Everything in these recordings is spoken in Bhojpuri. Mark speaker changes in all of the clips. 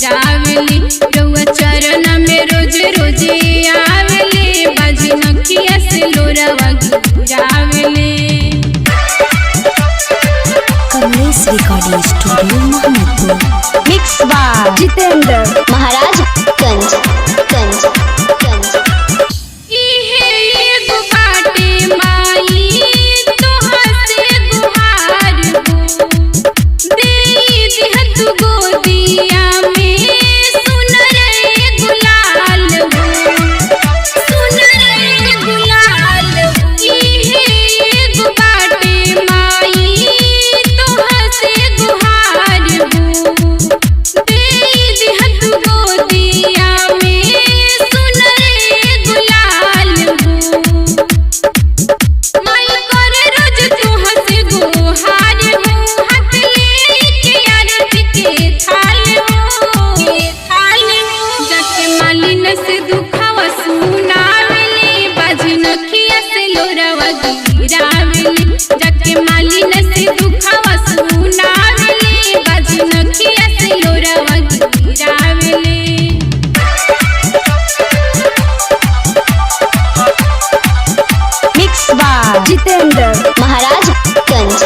Speaker 1: गिरावेली रउआ चरण में रोज रोज आवेले बाजी नखिया से लोरावा गिरावेले।
Speaker 2: Kamlesh recording studio Mohammadpur.
Speaker 3: Mix by Jitendra Maharajganj. जाके मालिन से दुखावा सुनावेले बाजी नखिया से लोरावा गिरावेले। Mix by Jitendra Maharajganj.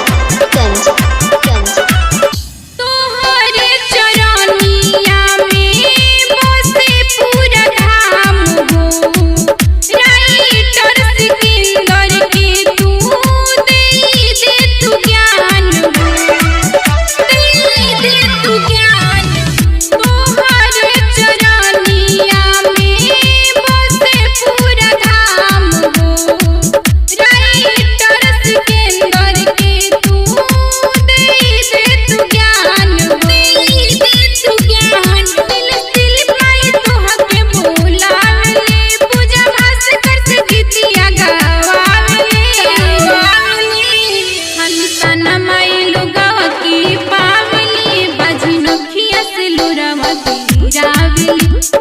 Speaker 1: तोहरे चरनिया में बसे पूरा धाम हो राइटर सिकंदर के तू गिरावेली।